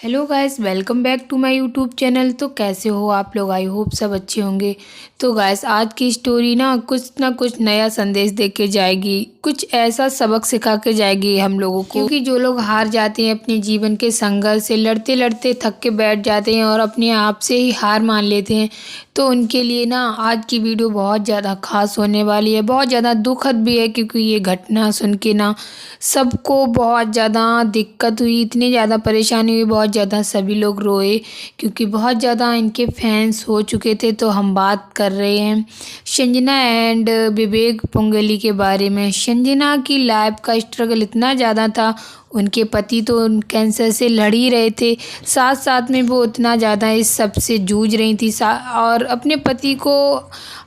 Hello guys, welcome back to my YouTube channel. तो कैसे हो आप लोग? आई होप सब अच्छे होंगे। तो गाइस, आज की स्टोरी ना कुछ नया संदेश दे के जाएगी, कुछ ऐसा सबक सिखा के जाएगी हम लोगों को। क्योंकि जो लोग हार जाते हैं अपने जीवन के संघर्ष से, लड़ते लड़ते थक के बैठ जाते हैं और अपने आप से ही हार मान लेते हैं, तो उनके लिए ना आज की वीडियो बहुत ज़्यादा खास होने वाली है। बहुत ज़्यादा दुखद भी है, क्योंकि ये घटना सुन के ना सबको बहुत ज़्यादा दिक्कत हुई, इतनी ज़्यादा परेशानी हुई, बहुत ज़्यादा सभी लोग रोए, क्योंकि बहुत ज़्यादा इनके फैंस हो चुके थे। तो हम बात कर रहे हैं संजना एंड विवेक पोंगली के बारे में। संजना की लाइफ का स्ट्रगल इतना ज़्यादा था, उनके पति तो कैंसर से लड़ ही रहे थे, साथ साथ में वो उतना ज़्यादा इस सब से जूझ रही थी और अपने पति को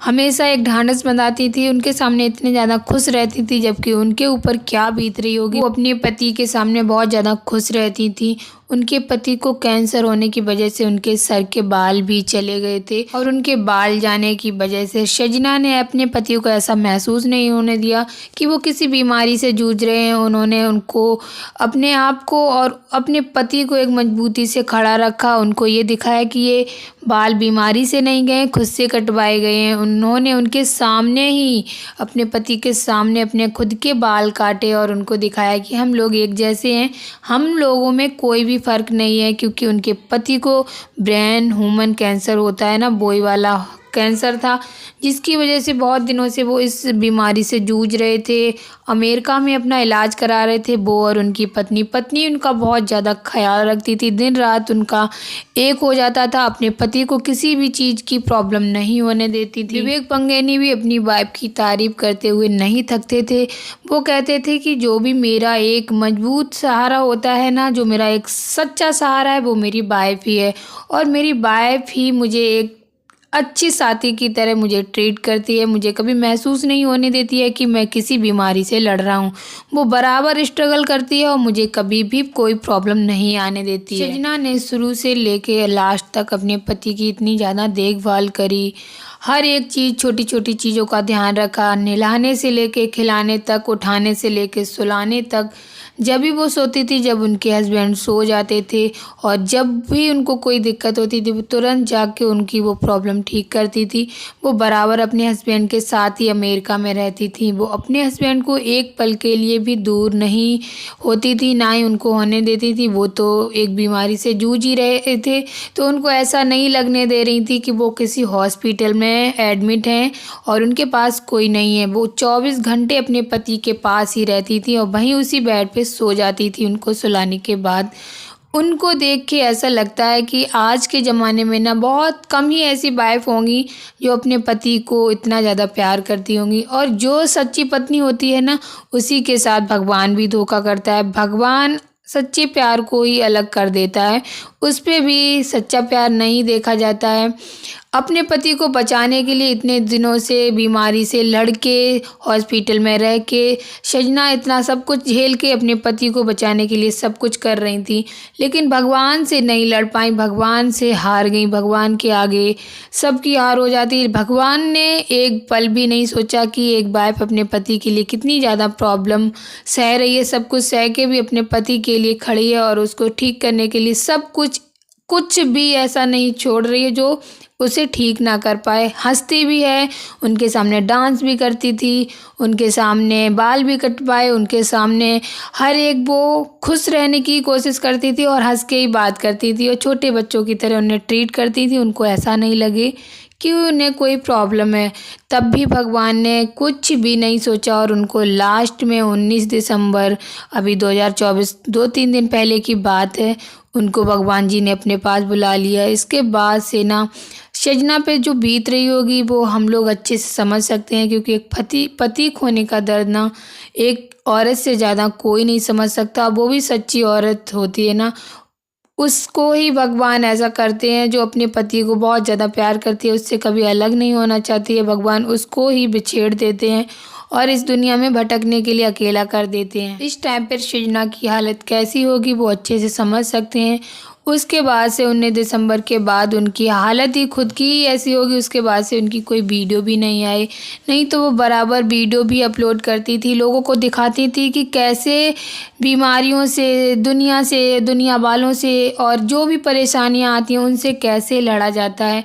हमेशा एक ढांढस बंधाती थी, उनके सामने इतने ज़्यादा खुश रहती थी, जबकि उनके ऊपर क्या बीत रही होगी। वो अपने पति के सामने बहुत ज़्यादा खुश रहती थी। उनके पति को कैंसर होने की वजह से उनके सर के बाल भी चले गए थे, और उनके बाल जाने की वजह से संजना ने अपने पति को ऐसा महसूस नहीं होने दिया कि वो किसी बीमारी से जूझ रहे हैं। उन्होंने उनको अपने आप को और अपने पति को एक मजबूती से खड़ा रखा, उनको ये दिखाया कि ये बाल बीमारी से नहीं गए, खुद से कटवाए गए हैं। उन्होंने उनके सामने ही, अपने पति के सामने अपने खुद के बाल काटे और उनको दिखाया कि हम लोग एक जैसे हैं, हम लोगों में कोई भी फ़र्क नहीं है। क्योंकि उनके पति को ब्रेन ह्यूमन कैंसर होता है ना, वही वाला कैंसर था, जिसकी वजह से बहुत दिनों से वो इस बीमारी से जूझ रहे थे। अमेरिका में अपना इलाज करा रहे थे वो और उनकी पत्नी। पत्नी उनका बहुत ज़्यादा ख्याल रखती थी, दिन रात उनका एक हो जाता था, अपने पति को किसी भी चीज़ की प्रॉब्लम नहीं होने देती थी। विवेक पंगेनी भी अपनी वाइफ की तारीफ करते हुए नहीं थकते थे। वो कहते थे कि जो भी मेरा एक मजबूत सहारा होता है ना, जो मेरा एक सच्चा सहारा है, वो मेरी वाइफ ही है, और मेरी वाइफ ही मुझे एक अच्छी साथी की तरह मुझे ट्रीट करती है। मुझे कभी महसूस नहीं होने देती है कि मैं किसी बीमारी से लड़ रहा हूँ। वो बराबर स्ट्रगल करती है और मुझे कभी भी कोई प्रॉब्लम नहीं आने देती है। संजना ने शुरू से लेके लास्ट तक अपने पति की इतनी ज़्यादा देखभाल करी, हर एक चीज़, छोटी छोटी चीज़ों का ध्यान रखा, नहलाने से लेके खिलाने तक, उठाने से लेके सुलाने तक। जब भी वो सोती थी, जब उनके हस्बैंड सो जाते थे, और जब भी उनको कोई दिक्कत होती थी, वो तुरंत जाके उनकी वो प्रॉब्लम ठीक करती थी। वो बराबर अपने हस्बैंड के साथ ही अमेरिका में रहती थी। वो अपने हस्बैंड को एक पल के लिए भी दूर नहीं होती थी, ना ही उनको होने देती थी। वो तो एक बीमारी से जूझ ही रहे थे, तो उनको ऐसा नहीं लगने दे रही थी कि वो किसी हॉस्पिटल में एडमिट हैं और उनके पास कोई नहीं है। वो 24 घंटे अपने पति के पास ही रहती थी और वहीं उसी बेड पे सो जाती थी उनको सुलाने के बाद। उनको देख के ऐसा लगता है कि आज के ज़माने में ना बहुत कम ही ऐसी वाइफ होंगी जो अपने पति को इतना ज़्यादा प्यार करती होंगी, और जो सच्ची पत्नी होती है ना, उसी के साथ भगवान भी धोखा करता है। भगवान सच्चे प्यार को ही अलग कर देता है, उस पे भी सच्चा प्यार नहीं देखा जाता है। अपने पति को बचाने के लिए इतने दिनों से बीमारी से लड़ के, हॉस्पिटल में रह के, संजना इतना सब कुछ झेल के अपने पति को बचाने के लिए सब कुछ कर रही थी, लेकिन भगवान से नहीं लड़ पाई, भगवान से हार गई। भगवान के आगे सबकी हार हो जाती है। भगवान ने एक पल भी नहीं सोचा कि एक वाइफ अपने पति के लिए कितनी ज़्यादा प्रॉब्लम सह रही है, सब कुछ सह के भी अपने पति के लिए खड़ी है, और उसको ठीक करने के लिए सब कुछ भी ऐसा नहीं छोड़ रही है जो उसे ठीक ना कर पाए। हंसती भी है, उनके सामने डांस भी करती थी, उनके सामने बाल भी कटवाए, उनके सामने हर एक वो खुश रहने की कोशिश करती थी और हंस के ही बात करती थी, और छोटे बच्चों की तरह उन्हें ट्रीट करती थी। उनको ऐसा नहीं लगे कि उन्हें कोई प्रॉब्लम है। तब भी भगवान ने कुछ भी नहीं सोचा, और उनको लास्ट में 19 दिसंबर, अभी 2024, 2-3 दिन पहले की बात है, उनको भगवान जी ने अपने पास बुला लिया। इसके बाद से ना संजना पे जो बीत रही होगी वो हम लोग अच्छे से समझ सकते हैं, क्योंकि एक पति खोने का दर्द ना एक औरत से ज़्यादा कोई नहीं समझ सकता। वो भी सच्ची औरत होती है ना, उसको ही भगवान ऐसा करते हैं। जो अपने पति को बहुत ज़्यादा प्यार करती है, उससे कभी अलग नहीं होना चाहती है, भगवान उसको ही बिछेड़ देते हैं। और इस दुनिया में भटकने के लिए अकेला कर देते हैं। इस टाइम पर सजना की हालत कैसी होगी वो अच्छे से समझ सकते हैं। उसके बाद से 19 दिसंबर के बाद उनकी हालत ही खुद की ही ऐसी होगी। उसके बाद से उनकी कोई वीडियो भी नहीं आई, नहीं तो वो बराबर वीडियो भी अपलोड करती थी, लोगों को दिखाती थी कि कैसे बीमारियों से, दुनिया वालों से और जो भी परेशानियां आती हैं उनसे कैसे लड़ा जाता है।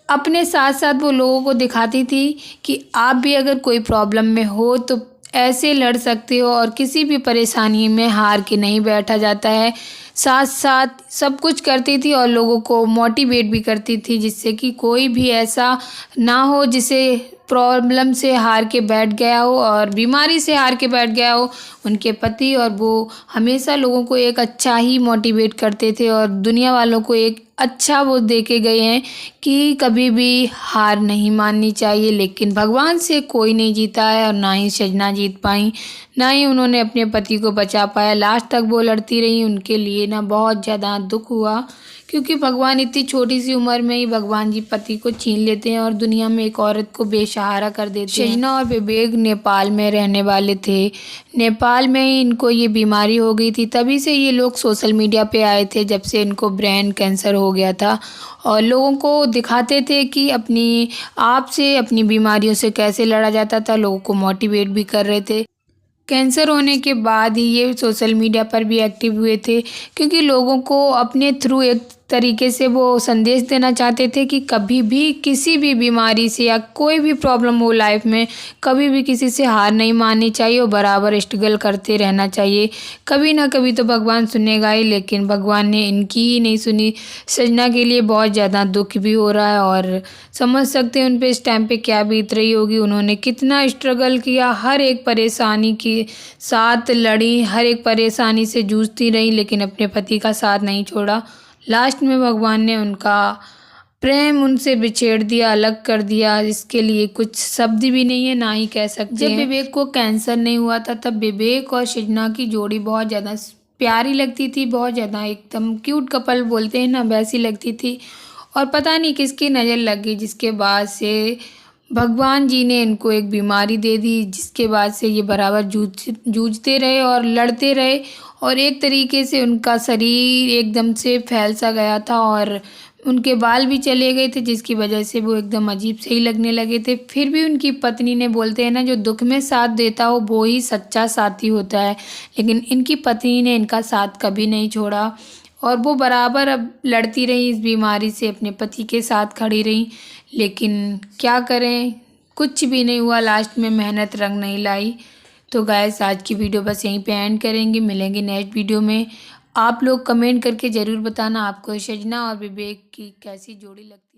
अपने साथ साथ वो लोगों को दिखाती थी कि आप भी अगर कोई प्रॉब्लम में हो तो ऐसे लड़ सकते हो और किसी भी परेशानी में हार के नहीं बैठा जाता है। साथ साथ सब कुछ करती थी और लोगों को मोटिवेट भी करती थी, जिससे कि कोई भी ऐसा ना हो जिसे प्रॉब्लम से हार के बैठ गया हो और बीमारी से हार के बैठ गया हो। उनके पति और वो हमेशा लोगों को एक अच्छा ही मोटिवेट करते थे और दुनिया वालों को एक अच्छा वो दे के गए हैं कि कभी भी हार नहीं माननी चाहिए। लेकिन भगवान से कोई नहीं जीता है और ना ही सजना जीत पाई, ना ही उन्होंने अपने पति को बचा पाया। लास्ट तक वो लड़ती रही। उनके लिए ना बहुत ज़्यादा दुख हुआ, क्योंकि भगवान इतनी छोटी सी उम्र में ही भगवान जी पति को छीन लेते हैं और दुनिया में एक औरत को बेसहारा कर देते हैं। सजना और विवेक नेपाल में रहने वाले थे। नेपाल में ही इनको ये बीमारी हो गई थी, तभी से ये लोग सोशल मीडिया पे आए थे जब से इनको ब्रेन कैंसर हो गया था और लोगों को दिखाते थे कि अपनी आप से अपनी बीमारियों से कैसे लड़ा जाता था। लोगों को मोटिवेट भी कर रहे थे। कैंसर होने के बाद ही ये सोशल मीडिया पर भी एक्टिव हुए थे, क्योंकि लोगों को अपने थ्रू एक तरीके से वो संदेश देना चाहते थे कि कभी भी किसी भी बीमारी से या कोई भी प्रॉब्लम हो लाइफ में, कभी भी किसी से हार नहीं माननी चाहिए और बराबर स्ट्रगल करते रहना चाहिए। कभी ना कभी तो भगवान सुनेगा ही, लेकिन भगवान ने इनकी ही नहीं सुनी। सजना के लिए बहुत ज़्यादा दुख भी हो रहा है और समझ सकते हैं उन पे इस टाइम पे क्या बीत रही होगी। उन्होंने कितना स्ट्रगल किया, हर एक परेशानी के साथ लड़ी, हर एक परेशानी से जूझती रही, लेकिन अपने पति का साथ नहीं छोड़ा। लास्ट में भगवान ने उनका प्रेम उनसे बिछेड़ दिया, अलग कर दिया। इसके लिए कुछ शब्द भी नहीं है, ना ही कह सकते जब विवेक को कैंसर नहीं हुआ था तब विवेक और सजना की जोड़ी बहुत ज़्यादा प्यारी लगती थी, बहुत ज़्यादा एकदम क्यूट कपल बोलते हैं ना, वैसी लगती थी। और पता नहीं किसकी नज़र लग गई, जिसके बाद से भगवान जी ने इनको एक बीमारी दे दी, जिसके बाद से ये बराबर जूझते रहे और लड़ते रहे और एक तरीके से उनका शरीर एकदम से फैल सा गया था और उनके बाल भी चले गए थे, जिसकी वजह से वो एकदम अजीब से ही लगने लगे थे। फिर भी उनकी पत्नी ने, बोलते हैं ना, जो दुख में साथ देता हो वो ही सच्चा साथी होता है, लेकिन इनकी पत्नी ने इनका साथ कभी नहीं छोड़ा और वो बराबर अब लड़ती रही इस बीमारी से, अपने पति के साथ खड़ी रही। लेकिन क्या करें, कुछ भी नहीं हुआ, लास्ट में मेहनत रंग नहीं लाई। तो गाइस आज की वीडियो बस यहीं पे एंड करेंगे, मिलेंगे नेक्स्ट वीडियो में। आप लोग कमेंट करके ज़रूर बताना आपको सजना और विवेक की कैसी जोड़ी लगती है।